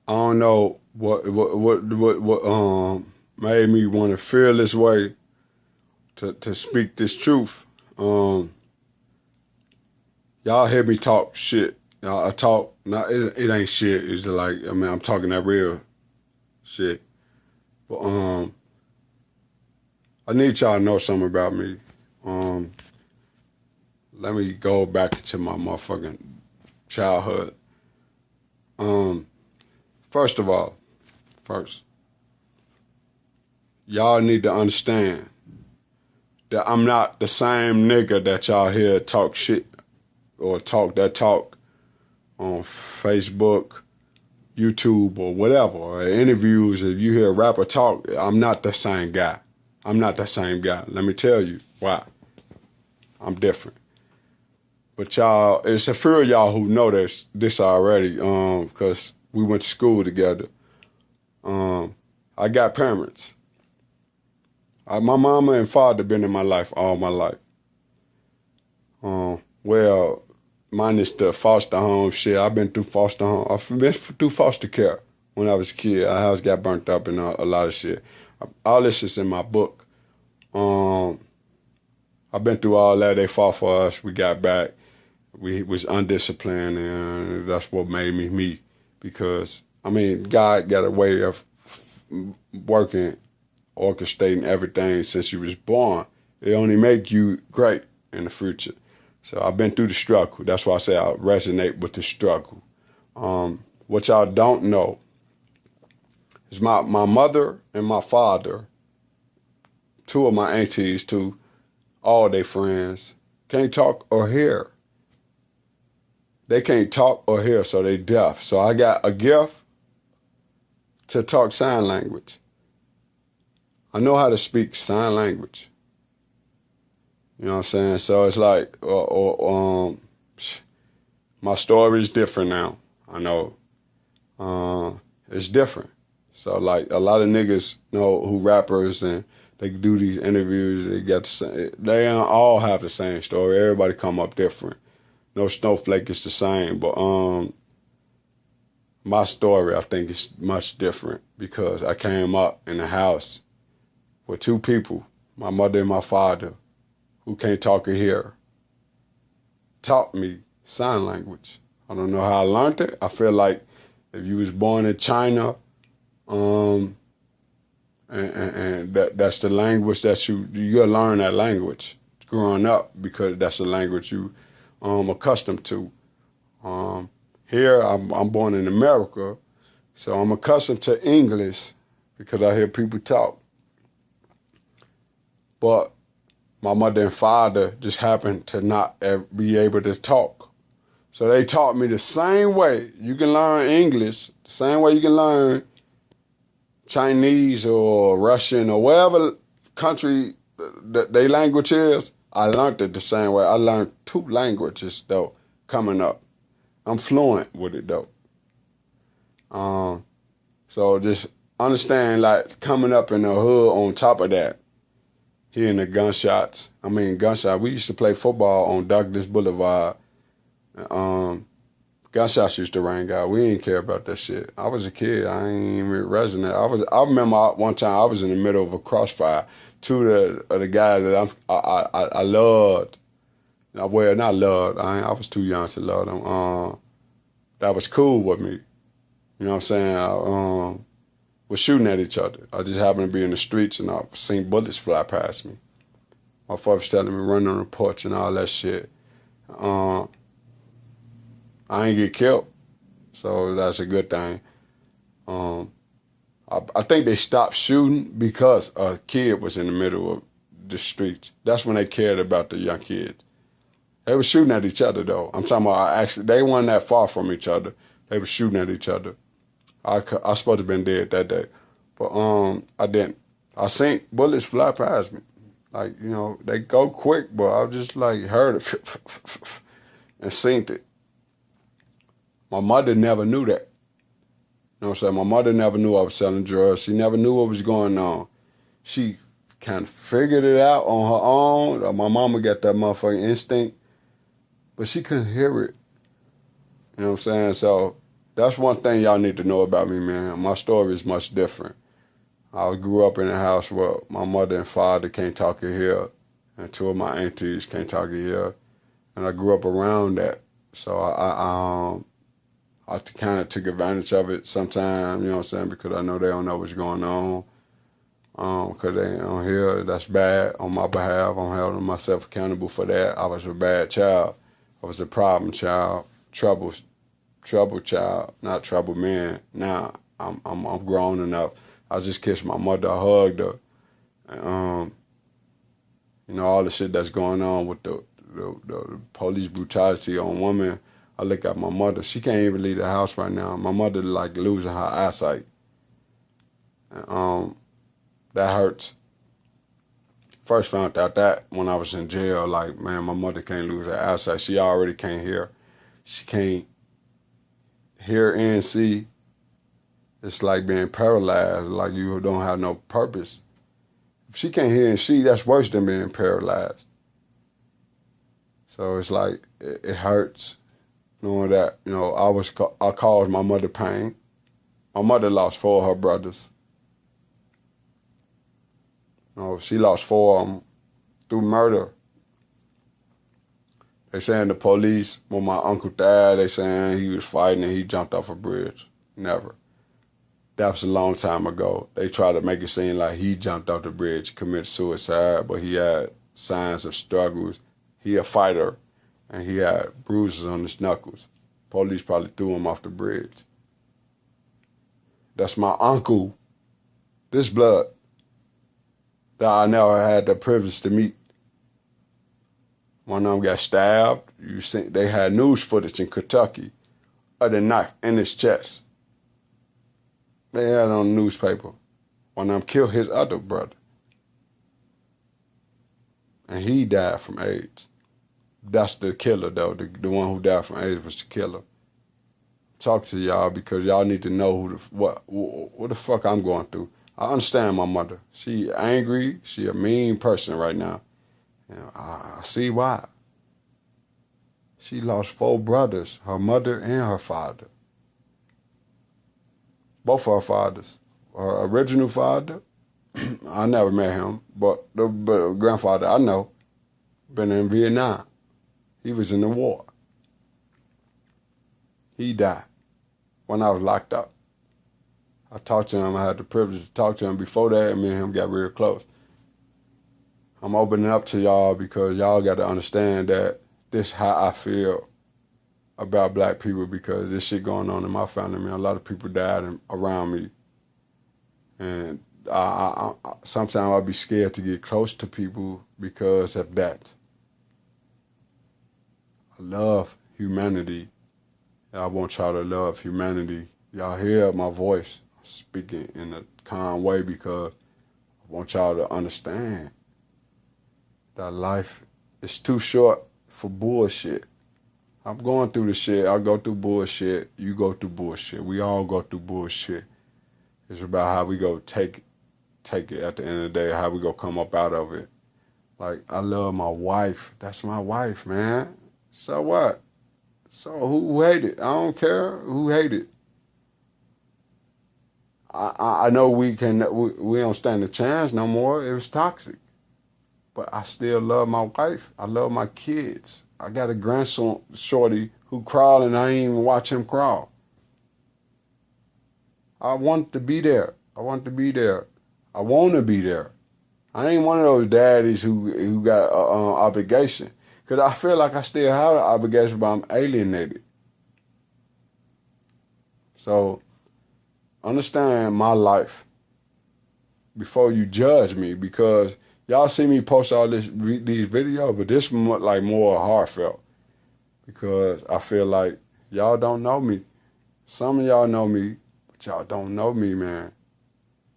I don't know what made me want to feel this way to speak this truth. Y'all hear me talk shit. I talk, not it ain't shit. It's like, I mean, I'm talking that real shit. But I need y'all to know something about me. Let me go back into my motherfucking childhood. First of all, y'all need to understand that I'm not the same nigga that y'all hear talk shit or talk on Facebook, YouTube, or whatever, or interviews. If you hear a rapper talk, I'm not the same guy. I'm not the same guy. Let me tell you why. I'm different. But y'all, it's a few of y'all who know this already, because we went to school together. I got parents. My mama and father been in my life all my life. Well, minus the foster home shit. I've been through foster home. I've been through foster care when I was a kid. Our house got burnt up and a lot of shit. All this is in my book. I've been through all that. They fought for us. We got back. We was undisciplined, and that's what made me me. Because, I mean, God got a way of working, orchestrating everything since you was born. It only make you great in the future. So I've been through the struggle. That's why I say I resonate with the struggle. What y'all don't know is my mother and my father, two of my aunties too, all their friends, can't talk or hear. They can't talk or hear, so they deaf. So I got a gift to talk sign language. I know how to speak sign language. You know what I'm saying? So it's like, my story is different now. I know. It's different. So like a lot of niggas know who rappers and they do these interviews. They don't all have the same story. Everybody come up different. No snowflake is the same, but my story I think is much different because I came up in a house with two people, my mother and my father, who can't talk or hear, taught me sign language. I don't know how I learned it. I feel like if you was born in China, and that's the language that you'll learn that language growing up because that's the language you accustomed to. Here I'm born in America, so I'm accustomed to English because I hear people talk. But my mother and father just happened to not be able to talk. So they taught me the same way you can learn English, the same way you can learn Chinese or Russian or whatever country that their language is. I learned it the same way. I learned two languages, though, coming up. I'm fluent with it, though. So just understand, like, coming up in the hood on top of that, hearing the gunshots. We used to play football on Douglas Boulevard. Gunshots used to ring out. We didn't care about that shit. I was a kid. I ain't even resonate. I remember one time I was in the middle of a crossfire. Two of the guys that I loved. Well, not loved. I was too young to love them. That was cool with me. You know what I'm saying? Was shooting at each other. I just happened to be in the streets and I seen bullets fly past me. My father was telling me run on the porch and all that shit. I ain't get killed, so that's a good thing. I think they stopped shooting because a kid was in the middle of the streets. That's when they cared about the young kids. They were shooting at each other, though. I'm talking about they weren't that far from each other. They were shooting at each other. I supposed to have been dead that day, but I didn't. I seen bullets fly past me. Like, you know, they go quick, but I just like heard it and seen it. My mother never knew that. You know what I'm saying? My mother never knew I was selling drugs. She never knew what was going on. She kind of figured it out on her own. My mama got that motherfucking instinct, but she couldn't hear it. You know what I'm saying? So That's one thing y'all need to know about me, man. My story is much different. I grew up in a house where my mother and father can't talk it here, and two of my aunties can't talk it here, and I grew up around that. So I kind of took advantage of it sometimes, you know what I'm saying, because I know they don't know what's going on. Because they don't hear that's bad on my behalf. I'm holding myself accountable for that. I was a bad child. I was a problem child, trouble child, not trouble man. Now I'm grown enough. I just kissed my mother, I hugged her. And, you know, all the shit that's going on with the police brutality on women. I look at my mother. She can't even leave the house right now. My mother like losing her eyesight. That hurts. First found out that when I was in jail, like, man, my mother can't lose her eyesight. She already can't hear. She can't hear and see. It's like being paralyzed, like you don't have no purpose. If she can't hear and see, that's worse than being paralyzed. So it's like, it hurts knowing that, you know, I caused my mother pain. My mother lost 4 of her brothers. You know, she lost 4 of them through murder. They saying the police, when my uncle died, they saying he was fighting and he jumped off a bridge. Never. That was a long time ago. They tried to make it seem like he jumped off the bridge, committed suicide, but he had signs of struggles. He a fighter, and he had bruises on his knuckles. Police probably threw him off the bridge. That's my uncle, this blood, that I never had the privilege to meet. One of them got stabbed. You see, they had news footage in Kentucky of the knife in his chest. They had it on the newspaper. One of them killed his other brother. And he died from AIDS. That's the killer, though. The one who died from AIDS was the killer. Talk to y'all because y'all need to know what the fuck I'm going through. I understand my mother. She angry. She a mean person right now. You know, I see why. She lost 4 brothers, her mother and her father. Both of her fathers. Her original father, I never met him, but the grandfather I know, been in Vietnam. He was in the war. He died when I was locked up. I talked to him. I had the privilege to talk to him. Before that, me and him got real close. I'm opening up to y'all because y'all got to understand that this how I feel about black people because this shit going on in my family. Man, a lot of people died around me. And I sometimes I'll be scared to get close to people because of that. I love humanity. I want y'all to love humanity. Y'all hear my voice speaking in a calm way because I want y'all to understand that life is too short for bullshit. I'm going through the shit. I go through bullshit. You go through bullshit. We all go through bullshit. It's about how we go take it at the end of the day, how we go come up out of it. Like, I love my wife. That's my wife, man. So what? So who hate it? I don't care who hate it. I know we don't stand a chance no more. It was toxic. But I still love my wife. I love my kids. I got a grandson, shorty, who crawled and I ain't even watch him crawl. I want to be there. I want to be there. I want to be there. I ain't one of those daddies who got an obligation. Because I feel like I still have an obligation, but I'm alienated. So, understand my life before you judge me, because y'all see me post all these videos, but this one like more heartfelt because I feel like y'all don't know me. Some of y'all know me, but y'all don't know me, man.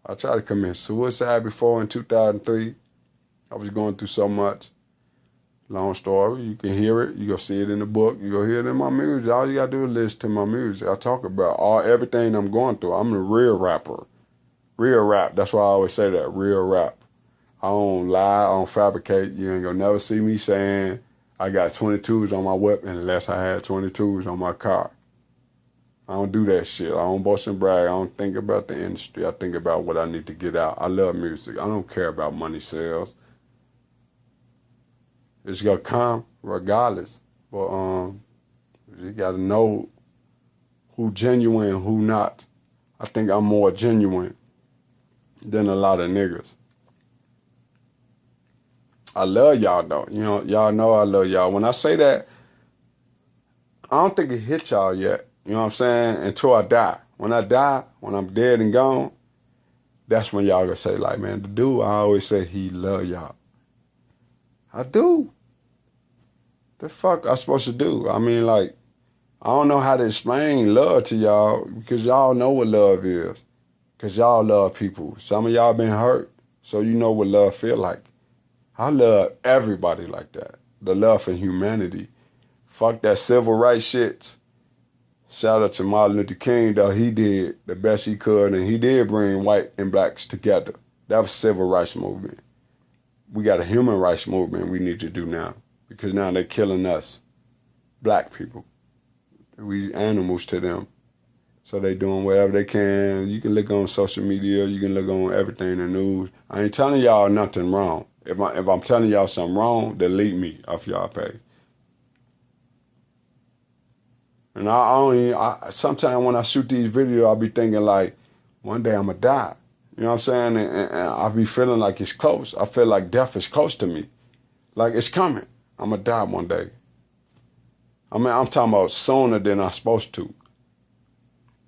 I tried to commit suicide before in 2003. I was going through so much. Long story. You can hear it. You go see it in the book. You go hear it in my music. All you got to do is listen to my music. I talk about everything I'm going through. I'm a real rapper. Real rap. That's why I always say that. Real rap. I don't lie. I don't fabricate. You ain't gonna never see me saying I got 22s on my weapon unless I had 22s on my car. I don't do that shit. I don't boast and brag. I don't think about the industry. I think about what I need to get out. I love music. I don't care about money sales. It's gonna come regardless. But you gotta know who genuine, who not. I think I'm more genuine than a lot of niggas. I love y'all though. You know, y'all know I love y'all. When I say that, I don't think it hit y'all yet. You know what I'm saying? Until I die. When I die, when I'm dead and gone, that's when y'all gonna say, like, man, the dude, I always say he love y'all. I do. The fuck I supposed to do? I mean, like, I don't know how to explain love to y'all because y'all know what love is. Because y'all love people. Some of y'all been hurt, so you know what love feel like. I love everybody like that. The love for humanity. Fuck that civil rights shit. Shout out to Martin Luther King, though. He did the best he could, and he did bring white and blacks together. That was civil rights movement. We got a human rights movement we need to do now, because now they're killing us, black people. We animals to them. So they doing whatever they can. You can look on social media. You can look on everything in the news. I ain't telling y'all nothing wrong. If I'm telling y'all something wrong, delete me off y'all page. And sometimes when I shoot these videos, I'll be thinking like, one day I'm going to die. You know what I'm saying? And I'll be feeling like it's close. I feel like death is close to me. Like it's coming. I'm going to die one day. I mean, I'm talking about sooner than I'm supposed to.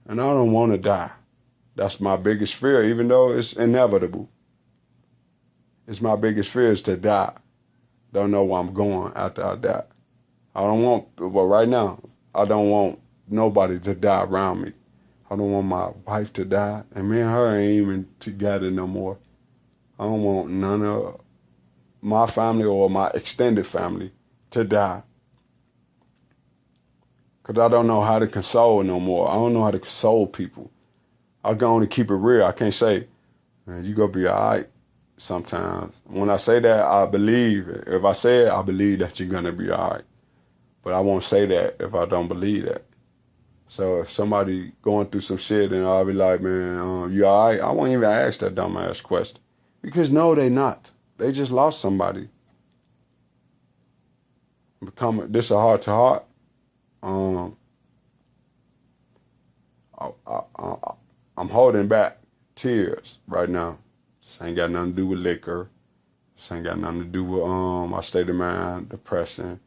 And I don't want to die. That's my biggest fear, even though it's inevitable. It's my biggest fear is to die. Don't know where I'm going after I die. I don't want, but right now, I don't want nobody to die around me. I don't want my wife to die. And me and her ain't even together no more. I don't want none of my family or my extended family to die. Because I don't know how to console no more. I don't know how to console people. I can only keep it real. I can't say, man, you gonna be all right sometimes. When I say that, I believe. If I say it, I believe that you're gonna be all right. But I won't say that if I don't believe that. So if somebody going through some shit and I'll be like, man, you all right? I won't even ask that dumbass question. Because no, they not. They just lost somebody. This a heart to heart. I'm holding back tears right now. This ain't got nothing to do with liquor. This ain't got nothing to do with my state of mind, depression.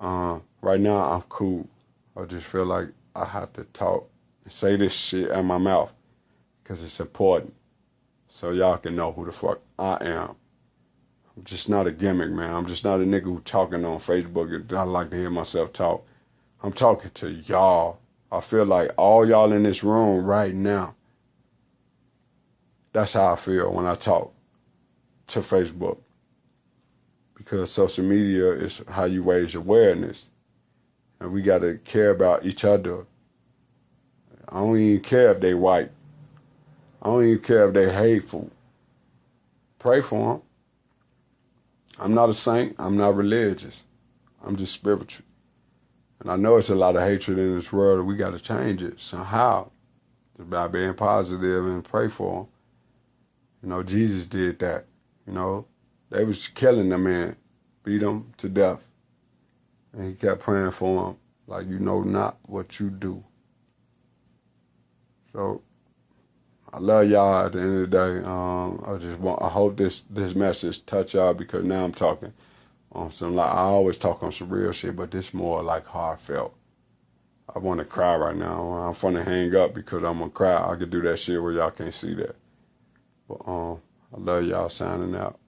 Right now I'm cool. I just feel like I have to talk and say this shit out my mouth because it's important. So y'all can know who the fuck I am. I'm just not a gimmick, man. I'm just not a nigga who talking on Facebook. I like to hear myself talk. I'm talking to y'all. I feel like all y'all in this room right now. That's how I feel when I talk to Facebook. Because social media is how you raise awareness. And we got to care about each other. I don't even care if they white. I don't even care if they hateful. Pray for them. I'm not a saint. I'm not religious. I'm just spiritual. And I know it's a lot of hatred in this world, and we got to change it somehow. It's about being positive and pray for them. You know, Jesus did that. You know, they was killing the man, beat him to death. And he kept praying for him, like, you know not what you do. So, I love y'all at the end of the day. I hope this message touch y'all because now I'm talking on some, like, I always talk on some real shit, but this more like heartfelt. I want to cry right now. I'm finna hang up because I'm gonna cry. I could do that shit where y'all can't see that. But I love y'all signing out.